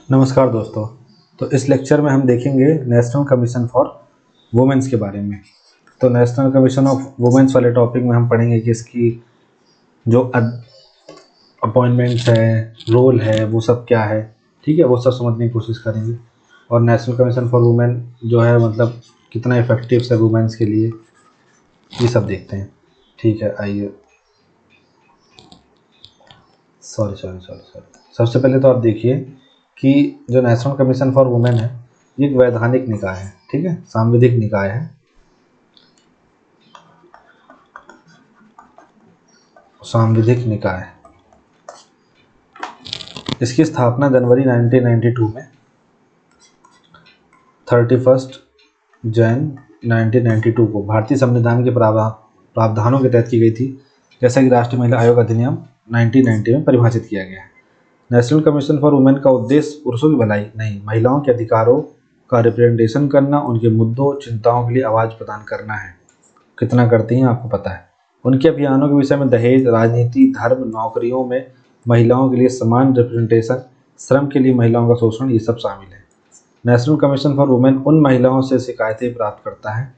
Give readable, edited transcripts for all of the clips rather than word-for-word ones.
नमस्कार दोस्तों। तो इस लेक्चर में हम देखेंगे नेशनल कमीशन फॉर वुमेन्स के बारे में। तो नेशनल कमीशन ऑफ वुमेन्स वाले टॉपिक में हम पढ़ेंगे कि इसकी जो अपॉइंटमेंट्स है, रोल है, वो सब क्या है। ठीक है, वो सब समझने की कोशिश करेंगे। और नेशनल कमीशन फॉर वुमेन जो है मतलब कितना इफेक्टिव है वुमेन्स के लिए, ये सब देखते हैं। ठीक है, आइए। सॉरी। सबसे पहले तो आप देखिए कि जो नेशनल कमीशन फॉर वुमेन है ये एक वैधानिक निकाय है। ठीक है, सांविधिक निकाय है। सांविधिक निकाय, इसकी स्थापना जनवरी 1992 में 31 जनवरी 1992 को भारतीय संविधान के प्रावधानों के तहत की गई थी, जैसा कि राष्ट्रीय महिला आयोग अधिनियम 1990 में परिभाषित किया गया है। नेशनल कमीशन फॉर वुमेन का उद्देश्य पुरुषों की भलाई नहीं, महिलाओं के अधिकारों का रिप्रेजेंटेशन करना, उनके मुद्दों चिंताओं के लिए आवाज़ प्रदान करना है। कितना करती हैं आपको पता है। उनके अभियानों के विषय में दहेज, राजनीति, धर्म, नौकरियों में महिलाओं के लिए समान रिप्रेजेंटेशन, श्रम के लिए महिलाओं का शोषण, ये सब शामिल है। नेशनल कमीशन फॉर वुमेन उन महिलाओं से शिकायतें प्राप्त करता है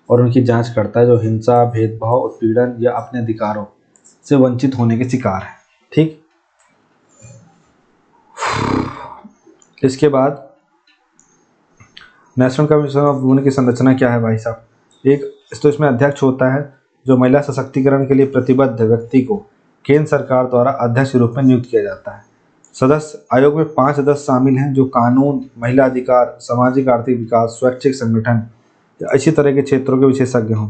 और उनकी जांच करता है जो हिंसा, भेदभाव, उत्पीड़न या अपने अधिकारों से वंचित होने के शिकार है। ठीक, इसके बाद नेशनल कमीशन ऑफ वुमेन की संरचना क्या है भाई साहब। एक तो इसमें अध्यक्ष होता है जो महिला सशक्तिकरण के लिए प्रतिबद्ध व्यक्ति को केंद्र सरकार द्वारा अध्यक्ष के रूप में नियुक्त किया जाता है। सदस्य आयोग में 5 सदस्य शामिल हैं जो कानून, महिला अधिकार, सामाजिक आर्थिक विकास, स्वैच्छिक संगठन या इसी तरह के क्षेत्रों के विशेषज्ञ हों।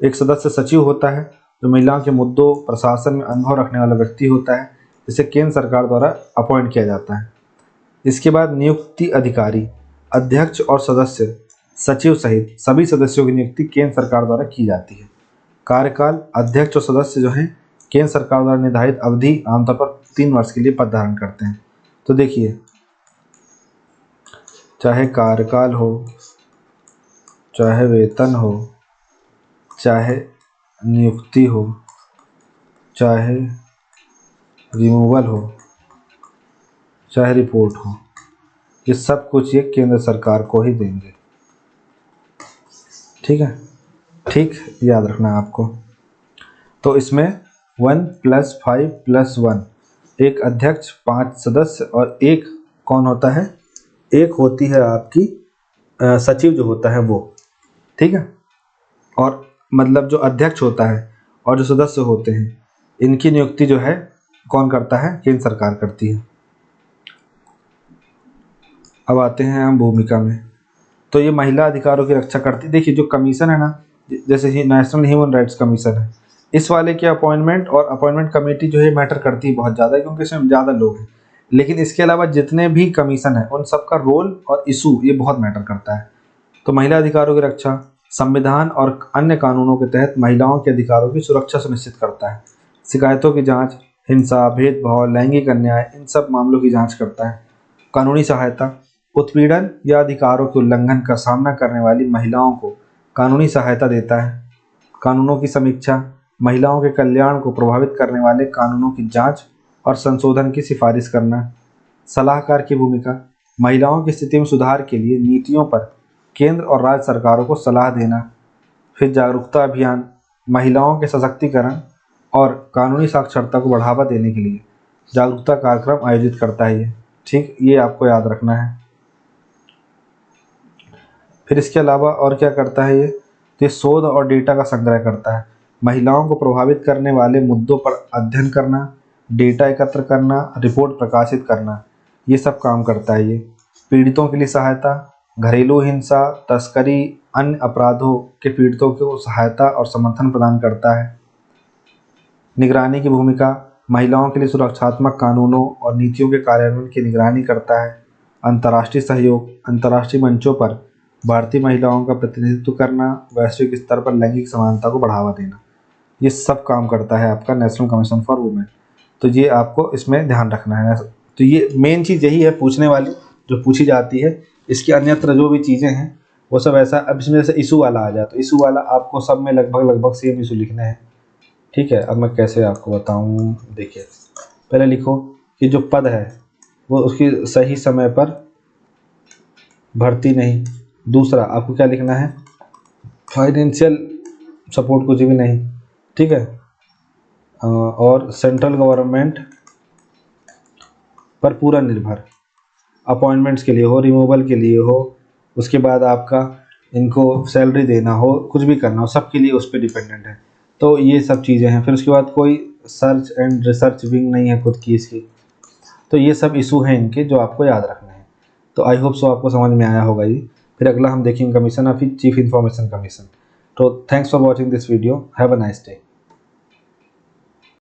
एक सदस्य सचिव होता है जो महिलाओं के मुद्दों प्रशासन में अनुभव रखने वाला व्यक्ति होता है, जिसे केंद्र सरकार द्वारा अपॉइंट किया जाता है। इसके बाद नियुक्ति अधिकारी, अध्यक्ष और सदस्य, सचिव सहित सभी सदस्यों की नियुक्ति केंद्र सरकार द्वारा की जाती है। कार्यकाल, अध्यक्ष और सदस्य जो हैं केंद्र सरकार द्वारा निर्धारित अवधि आमतौर पर 3 वर्ष के लिए पद धारण करते हैं। तो देखिए, चाहे कार्यकाल हो, चाहे वेतन हो, चाहे नियुक्ति हो, चाहे रिमूवल हो, चाहे रिपोर्ट हो, ये सब कुछ ये केंद्र सरकार को ही देंगे। ठीक है, ठीक, याद रखना है आपको। तो इसमें 1 + 5 + 1, एक अध्यक्ष, 5 सदस्य और एक कौन होता है, एक होती है आपकी सचिव जो होता है वो। ठीक है, और मतलब जो अध्यक्ष होता है और जो सदस्य होते हैं इनकी नियुक्ति जो है कौन करता है, केंद्र सरकार करती है। अब आते हैं हम भूमिका में। तो ये महिला अधिकारों की रक्षा करती है। देखिए, जो कमीशन है ना, जैसे ही नेशनल ह्यूमन राइट्स कमीशन है, इस वाले के अपॉइंटमेंट और अपॉइंटमेंट कमेटी जो है मैटर करती है बहुत ज़्यादा, क्योंकि इसमें ज़्यादा लोग हैं। लेकिन इसके अलावा जितने भी कमीशन है उन सबका रोल और इशू ये बहुत मैटर करता है। तो महिला अधिकारों की रक्षा संविधान और अन्य कानूनों के तहत महिलाओं के अधिकारों की सुरक्षा सुनिश्चित करता है। शिकायतों की जांच, हिंसा, भेदभाव, लैंगिक अन्याय, इन सब मामलों की जांच करता है। कानूनी सहायता, उत्पीड़न या अधिकारों के उल्लंघन का सामना करने वाली महिलाओं को कानूनी सहायता देता है। कानूनों की समीक्षा, महिलाओं के कल्याण को प्रभावित करने वाले कानूनों की जांच और संशोधन की सिफारिश करना। सलाहकार की भूमिका, महिलाओं की स्थिति में सुधार के लिए नीतियों पर केंद्र और राज्य सरकारों को सलाह देना। फिर जागरूकता अभियान, महिलाओं के सशक्तिकरण और कानूनी साक्षरता को बढ़ावा देने के लिए जागरूकता कार्यक्रम आयोजित करता है ये। ठीक, ये आपको याद रखना है। फिर इसके अलावा और क्या करता है ये, तो ये शोध और डेटा का संग्रह करता है। महिलाओं को प्रभावित करने वाले मुद्दों पर अध्ययन करना, डेटा एकत्र करना, रिपोर्ट प्रकाशित करना, ये सब काम करता है ये। पीड़ितों के लिए सहायता, घरेलू हिंसा, तस्करी, अन्य अपराधों के पीड़ितों को सहायता और समर्थन प्रदान करता है। निगरानी की भूमिका, महिलाओं के लिए सुरक्षात्मक कानूनों और नीतियों के कार्यान्वयन की निगरानी करता है। अंतर्राष्ट्रीय सहयोग, अंतर्राष्ट्रीय मंचों पर भारतीय महिलाओं का प्रतिनिधित्व करना, वैश्विक स्तर पर लैंगिक समानता को बढ़ावा देना, ये सब काम करता है आपका नेशनल कमीशन फॉर वुमेन। तो ये आपको इसमें ध्यान रखना है। तो ये मेन चीज़ यही है पूछने वाली, जो पूछी जाती है। इसके अन्यत्र जो भी चीज़ें हैं वो सब ऐसा, अब इसमें जैसे इशू वाला आ जाए तो इशू वाला आपको सब में लगभग सेम इशू लिखने हैं। ठीक है, अब मैं कैसे आपको बताऊँ। देखिए, पहले लिखो कि जो पद है वो उसकी सही समय पर भर्ती नहीं। दूसरा आपको क्या लिखना है, फाइनेंशियल सपोर्ट कुछ भी नहीं, ठीक है। और सेंट्रल गवर्नमेंट पर पूरा निर्भर, अपॉइंटमेंट्स के लिए हो, रिमूवल के लिए हो, उसके बाद आपका इनको सैलरी देना हो, कुछ भी करना हो, सबके लिए उस पर डिपेंडेंट है। तो ये सब चीज़ें हैं। फिर उसके बाद कोई सर्च एंड रिसर्च विंग नहीं है खुद की इसकी। तो ये सब इशू हैं इनके जो आपको याद रखना है। तो आई होप सो आपको समझ में आया होगा ये। फिर अगला हम देखेंगे commission of chief information commission. तो thanks for watching this video, have a nice day.